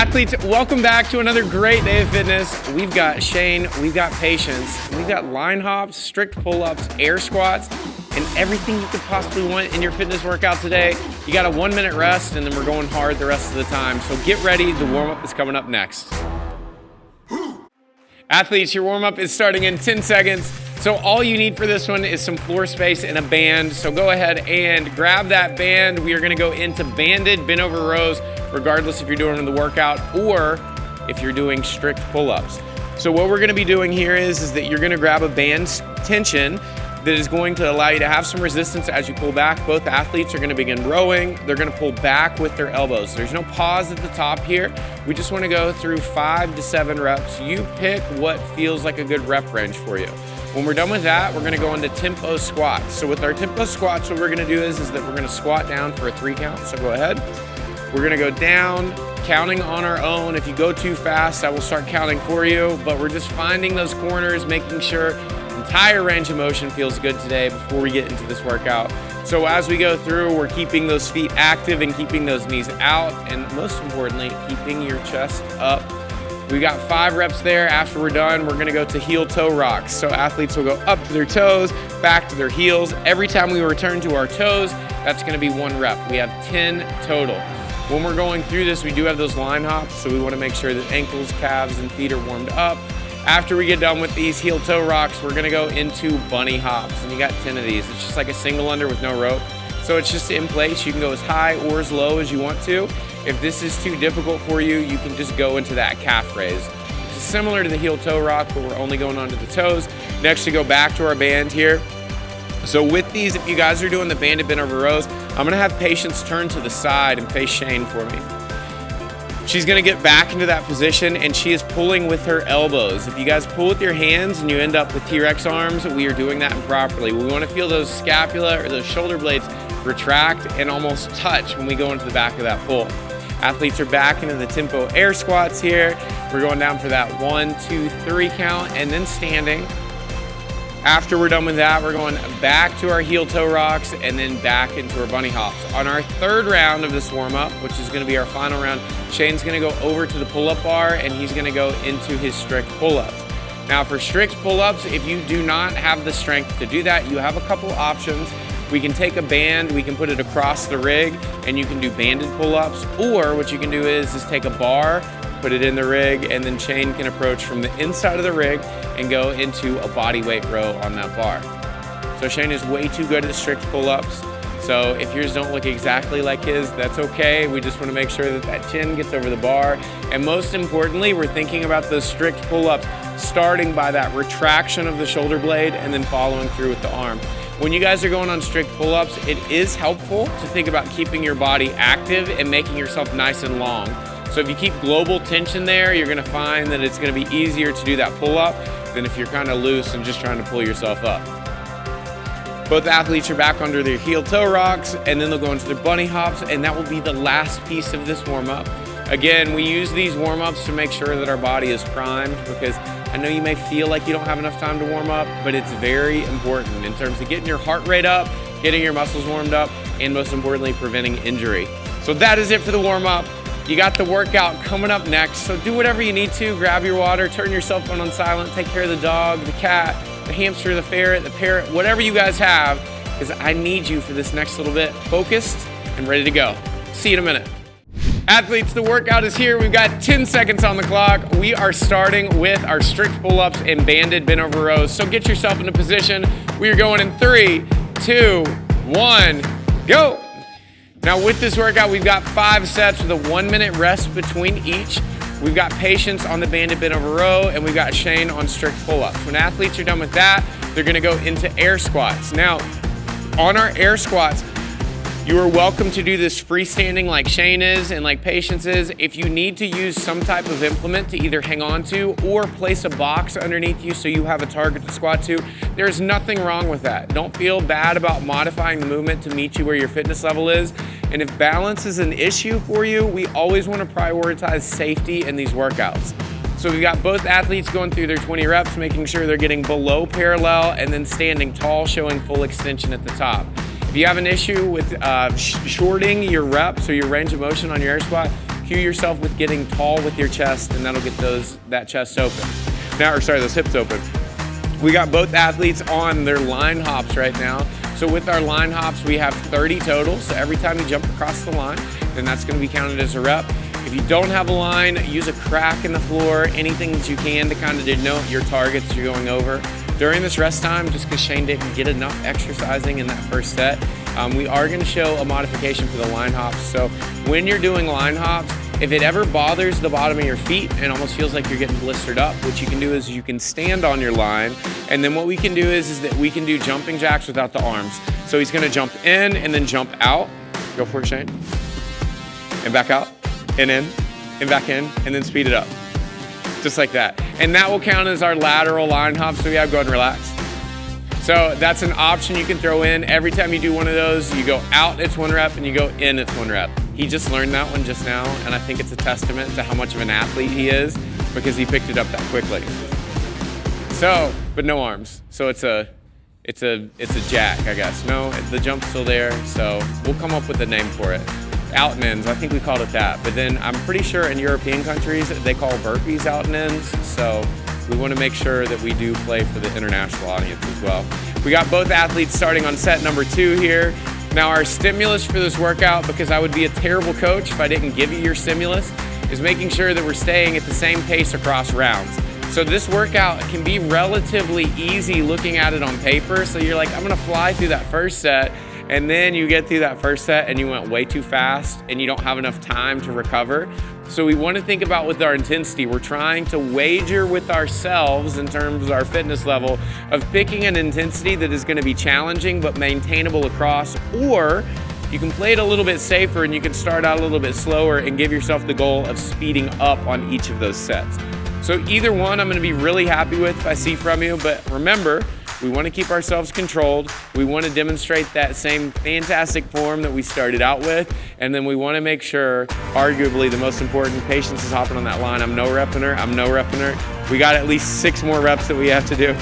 Athletes, welcome back to another great day of fitness. We've got Shane, we've got Patience, we've got line hops, strict pull-ups, air squats, and everything you could possibly want in your fitness workout today. You got a 1-minute rest, and then we're going hard the rest of the time. So get ready, the warm-up is coming up next. Athletes, your warm-up is starting in 10 seconds. So all you need for this one is some floor space and a band. So go ahead and grab that band. We are gonna go into banded bent over rows, regardless if you're doing the workout or if you're doing strict pull-ups. So what we're gonna be doing here is that you're gonna grab a band tension that is going to allow you to have some resistance as you pull back. Both athletes are gonna begin rowing. They're gonna pull back with their elbows. There's no pause at the top here. We just wanna go through 5 to 7 reps. You pick what feels like a good rep range for you. When we're done with that, we're gonna go into tempo squats. So with our tempo squats, what we're gonna do is that we're gonna squat down for a 3 count. So go ahead. We're gonna go down, counting on our own. If you go too fast, I will start counting for you, but we're just finding those corners, making sure entire range of motion feels good today before we get into this workout. So as we go through, we're keeping those feet active and keeping those knees out, and most importantly, keeping your chest up. We got 5 reps there. After we're done, we're gonna go to heel toe rocks. So athletes will go up to their toes, back to their heels. Every time we return to our toes, that's gonna be 1 rep. We have 10 total. When we're going through this, we do have those line hops, so we wanna make sure that ankles, calves, and feet are warmed up. After we get done with these heel toe rocks, we're gonna go into bunny hops, and you got 10 of these. It's just like a single under with no rope. So it's just in place. You can go as high or as low as you want to. If this is too difficult for you, you can just go into that calf raise. It's similar to the heel toe rock, but we're only going onto the toes. Next, we go back to our band here. So with these, if you guys are doing the banded bent over rows, I'm gonna have Patience turn to the side and face Shane for me. She's gonna get back into that position, and she is pulling with her elbows. If you guys pull with your hands and you end up with T-Rex arms, we are doing that improperly. We wanna feel those scapula or those shoulder blades retract and almost touch when we go into the back of that pull. Athletes are back into the tempo air squats here. We're going down for that 1, 2, 3 count, and then standing. After we're done with that, we're going back to our heel toe rocks and then back into our bunny hops. On our 3rd round of this warm-up, which is gonna be our final round, Shane's gonna go over to the pull-up bar and he's gonna go into his strict pull-ups. Now for strict pull-ups, if you do not have the strength to do that, you have a couple options. We can take a band, we can put it across the rig, and you can do banded pull-ups, or what you can do is take a bar, put it in the rig, and then Shane can approach from the inside of the rig and go into a body weight row on that bar. So Shane is way too good at strict pull-ups. So if yours don't look exactly like his, that's okay. We just want to make sure that that chin gets over the bar. And most importantly, we're thinking about those strict pull-ups, starting by that retraction of the shoulder blade and then following through with the arm. When you guys are going on strict pull-ups, it is helpful to think about keeping your body active and making yourself nice and long. So if you keep global tension there, you're gonna find that it's gonna be easier to do that pull-up than if you're kind of loose and just trying to pull yourself up. Both athletes are back under their heel toe rocks, and then they'll go into their bunny hops, and that will be the last piece of this warm-up. Again, we use these warm-ups to make sure that our body is primed, because I know you may feel like you don't have enough time to warm up, but it's very important in terms of getting your heart rate up, getting your muscles warmed up, and most importantly, preventing injury. So that is it for the warm-up. You got the workout coming up next, so do whatever you need to. Grab your water, turn your cell phone on silent, take care of the dog, the cat, the hamster, the ferret, the parrot, whatever you guys have, because I need you for this next little bit focused and ready to go. See you in a minute. Athletes, the workout is here. We've got 10 seconds on the clock. We are starting with our strict pull-ups and banded bent over rows. So get yourself into position. We are going in 3, 2, 1, go. Now with this workout, we've got 5 sets with a 1-minute rest between each. We've got Patience on the banded bent over row, and we've got Shane on strict pull-ups. When athletes are done with that, they're gonna go into air squats. Now, on our air squats, you are welcome to do this freestanding like Shane is and like Patience is. If you need to use some type of implement to either hang on to or place a box underneath you so you have a target to squat to, there's nothing wrong with that. Don't feel bad about modifying the movement to meet you where your fitness level is. And if balance is an issue for you, we always want to prioritize safety in these workouts. So we've got both athletes going through their 20 reps, making sure they're getting below parallel and then standing tall, showing full extension at the top. If you have an issue with shorting your reps or your range of motion on your air squat, cue yourself with getting tall with your chest, and that'll get that chest open. Those hips open. We got both athletes on their line hops right now. So with our line hops, we have 30 total. So every time you jump across the line, then that's gonna be counted as a rep. If you don't have a line, use a crack in the floor, anything that you can to kind of denote your targets you're going over. During this rest time, just because Shane didn't get enough exercising in that first set, we are gonna show a modification for the line hops. So when you're doing line hops, if it ever bothers the bottom of your feet and almost feels like you're getting blistered up, what you can do is you can stand on your line, and then what we can do is that we can do jumping jacks without the arms. So he's gonna jump in and then jump out. Go for it, Shane. And back out, and in, and back in, and then speed it up. Just like that. And that will count as our lateral line hop, so we have go ahead and relax. So that's an option you can throw in. Every time you do one of those, you go out, it's 1 rep, and you go in, it's 1 rep. He just learned that one just now, and I think it's a testament to how much of an athlete he is because he picked it up that quickly. So, but no arms. So it's a jack, I guess. No, the jump's still there, so we'll come up with a name for it. Out and ins, I think we called it that. But then I'm pretty sure in European countries, they call burpees out and ins. So we want to make sure that we do play for the international audience as well. We got both athletes starting on set number 2 here. Now our stimulus for this workout, because I would be a terrible coach if I didn't give you your stimulus, is making sure that we're staying at the same pace across rounds. So this workout can be relatively easy looking at it on paper. So you're like, I'm gonna fly through that first set, and then you get through that first set and you went way too fast and you don't have enough time to recover. So we want to think about with our intensity, we're trying to wager with ourselves in terms of our fitness level of picking an intensity that is going to be challenging but maintainable across, or you can play it a little bit safer and you can start out a little bit slower and give yourself the goal of speeding up on each of those sets. So either one I'm going to be really happy with if I see from you, but remember, we want to keep ourselves controlled. We want to demonstrate that same fantastic form that we started out with. And then we want to make sure, arguably the most important, patience is hopping on that line. I'm no repping her, I'm no repping her. We got at least 6 more reps that we have to do.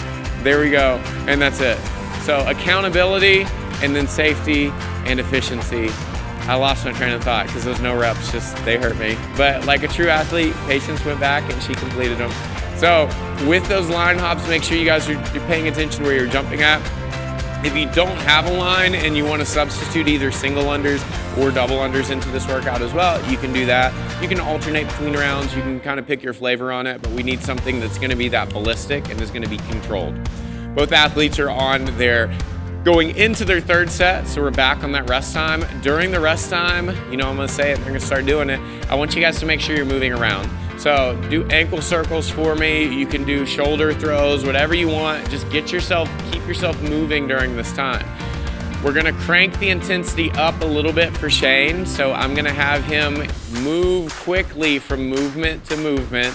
There we go, and that's it. So accountability, and then safety and efficiency. I lost my train of thought because those no reps, they hurt me. But like a true athlete, patience went back and she completed them. So with those line hops, make sure you guys are paying attention where you're jumping at. If you don't have a line and you want to substitute either single unders or double unders into this workout as well, you can do that. You can alternate between rounds. You can kind of pick your flavor on it, but we need something that's going to be that ballistic and is going to be controlled. Both athletes are on going into their 3rd set, so we're back on that rest time. During the rest time, I'm gonna say it, they're gonna start doing it. I want you guys to make sure you're moving around. So do ankle circles for me. You can do shoulder throws, whatever you want. Just keep yourself moving during this time. We're gonna crank the intensity up a little bit for Shane. So I'm gonna have him move quickly from movement to movement.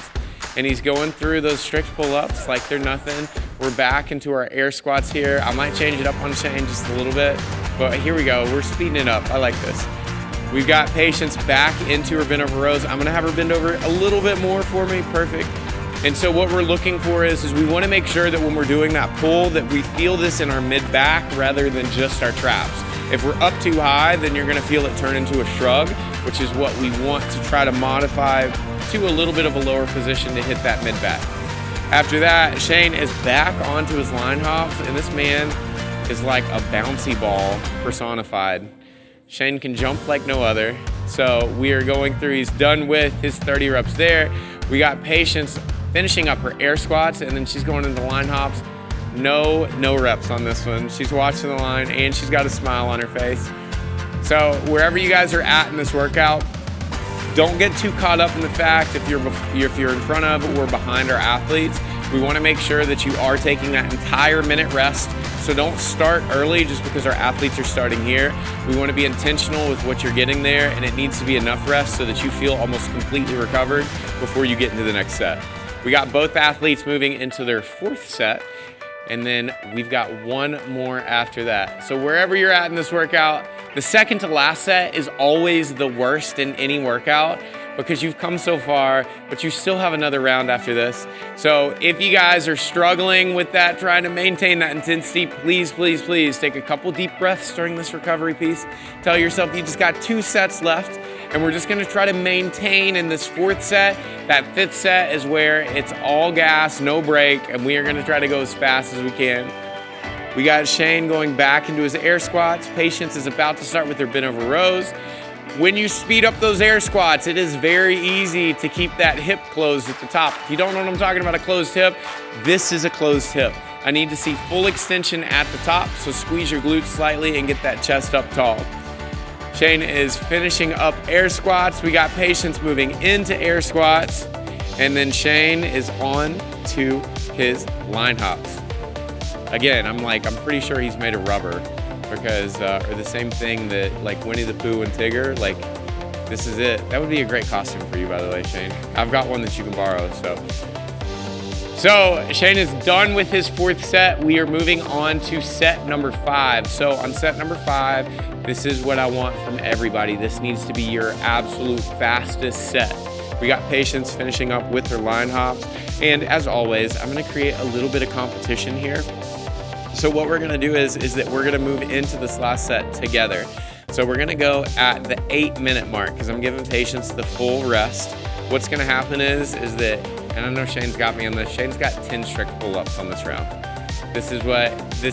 And he's going through those strict pull-ups like they're nothing. We're back into our air squats here. I might change it up on Shane just a little bit, but here we go. We're speeding it up. I like this. We've got patience back into her bend over rows. I'm gonna have her bend over a little bit more for me, perfect. And so what we're looking for is we wanna make sure that when we're doing that pull that we feel this in our mid-back rather than just our traps. If we're up too high, then you're gonna feel it turn into a shrug, which is what we want to try to modify to a little bit of a lower position to hit that mid-back. After that, Shane is back onto his line hops, and this man is like a bouncy ball personified. Shane can jump like no other. So we are going through, he's done with his 30 reps there. We got patience finishing up her air squats, and then she's going into line hops. No reps on this one. She's watching the line, and she's got a smile on her face. So wherever you guys are at in this workout, don't get too caught up in the fact if you're in front of or behind our athletes. We want to make sure that you are taking that entire minute rest. So don't start early just because our athletes are starting here. We want to be intentional with what you're getting there, and it needs to be enough rest so that you feel almost completely recovered before you get into the next set. We got both athletes moving into their 4th set, and then we've got one more after that. So wherever you're at in this workout, the second to last set is always the worst in any workout because you've come so far, but you still have another round after this. So if you guys are struggling with that, trying to maintain that intensity, please take a couple deep breaths during this recovery piece. Tell yourself you just got 2 sets left, and we're just gonna try to maintain in this 4th set. That 5th set is where it's all gas, no break, and we are gonna try to go as fast as we can. We got Shane going back into his air squats. Patience is about to start with their bent over rows. When you speed up those air squats, it is very easy to keep that hip closed at the top. If you don't know what I'm talking about, a closed hip, this is a closed hip. I need to see full extension at the top, so squeeze your glutes slightly and get that chest up tall. Shane is finishing up air squats. We got Patience moving into air squats, and then Shane is on to his line hops. Again, I'm pretty sure he's made of rubber, because, or the same thing that like Winnie the Pooh and Tigger, like this is it. That would be a great costume for you, by the way, Shane. I've got one that you can borrow, So Shane is done with his 4th set. We are moving on to set number 5. So on set number 5, this is what I want from everybody. This needs to be your absolute fastest set. We got Patience finishing up with her line hops. And as always, I'm gonna create a little bit of competition here. So what we're gonna do is that we're gonna move into this last set together. So we're gonna go at the 8-minute mark, because I'm giving Patience the full rest. What's gonna happen is that, and I know Shane's got me on this, Shane's got 10 strict pull-ups on this round. This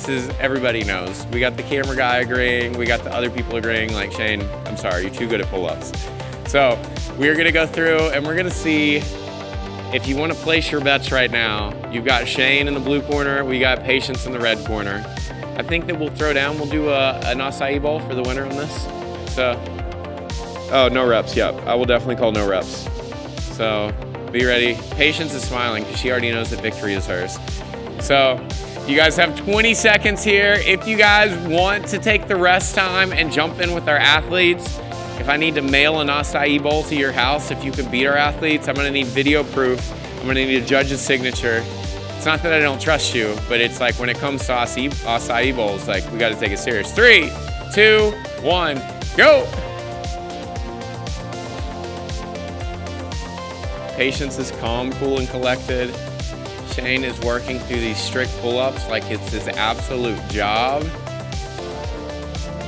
is, everybody knows. We got the camera guy agreeing, we got the other people agreeing, like, Shane, I'm sorry, you're too good at pull-ups. So we're gonna go through and we're gonna see. If you want to place your bets right now, you've got Shane in the blue corner, we got Patience in the red corner. I think that we'll throw down, we'll do an acai bowl for the winner on this. So, oh, no reps, yep. I will definitely call no reps. So, be ready. Patience is smiling because she already knows that victory is hers. So, you guys have 20 seconds here. If you guys want to take the rest time and jump in with our athletes, if I need to mail an acai bowl to your house, if you can beat our athletes, I'm gonna need video proof. I'm gonna need a judge's signature. It's not that I don't trust you, but it's like when it comes to acai bowls, like we gotta take it serious. 3, 2, 1, go! Patience is calm, cool, and collected. Shane is working through these strict pull-ups like it's his absolute job.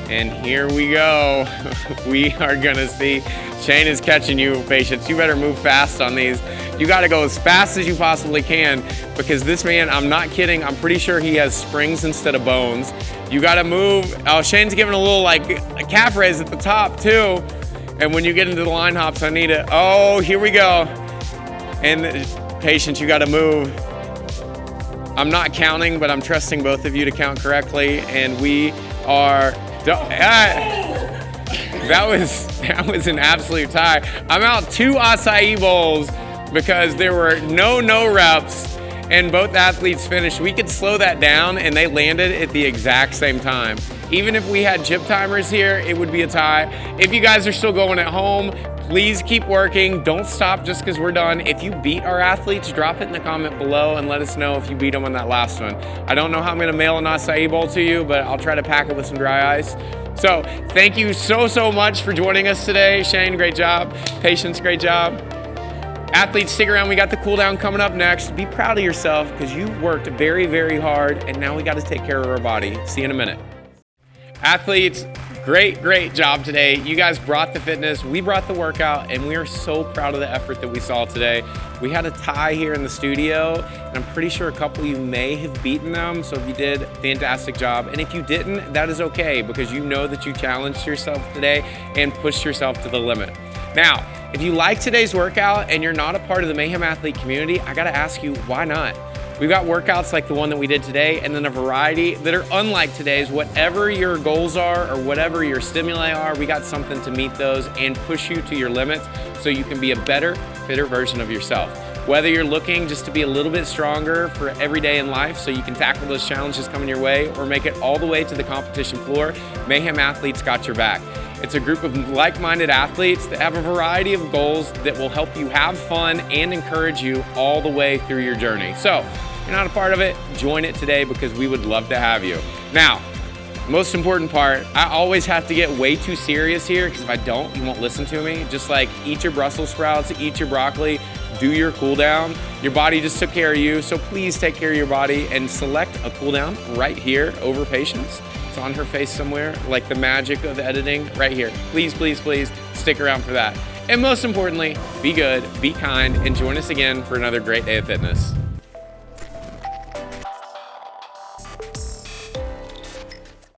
And here we go. We are gonna see. Shane is catching you, Patience. You better move fast on these. You gotta go as fast as you possibly can, because this man, I'm not kidding, I'm pretty sure he has springs instead of bones. You gotta move. Oh, Shane's giving a little like a calf raise at the top too. And when you get into the line hops, I need it. Oh, here we go. And Patience, you gotta move. I'm not counting, but I'm trusting both of you to count correctly. And we are that was an absolute tie. I'm out 2 acai bowls because there were no reps and both athletes finished. We could slow that down and they landed at the exact same time. Even if we had chip timers here, it would be a tie. If you guys are still going at home, please keep working. Don't stop just because we're done. If you beat our athletes, drop it in the comment below and let us know if you beat them on that last one. I don't know how I'm gonna mail an acai bowl to you, but I'll try to pack it with some dry ice. So thank you so much for joining us today. Shane, great job. Patience, great job. Athletes, stick around. We got the cool down coming up next. Be proud of yourself because you worked very hard and now we got to take care of our body. See you in a minute. Athletes, great job today. You guys brought the fitness, we brought the workout, and we are so proud of the effort that we saw today. We had a tie here in the studio, and I'm pretty sure a couple of you may have beaten them, so if you did, fantastic job. And if you didn't, that is okay, because you know that you challenged yourself today and pushed yourself to the limit. Now, if you like today's workout and you're not a part of the Mayhem Athlete community, I gotta ask you, why not? We've got workouts like the one that we did today, and then a variety that are unlike today's. Whatever your goals are or whatever your stimuli are, we got something to meet those and push you to your limits so you can be a better, fitter version of yourself. Whether you're looking just to be a little bit stronger for every day in life so you can tackle those challenges coming your way or make it all the way to the competition floor, Mayhem Athletes got your back. It's a group of like-minded athletes that have a variety of goals that will help you have fun and encourage you all the way through your journey. So, if you're not a part of it, join it today because we would love to have you. Now, most important part, I always have to get way too serious here because if I don't, you won't listen to me. Just like eat your Brussels sprouts, eat your broccoli, do your cool down. Your body just took care of you, so please take care of your body and select a cool down right here over patience. It's on her face somewhere, like the magic of editing right here. Please, please, please stick around for that. And most importantly, be good, be kind, and join us again for another great day of fitness.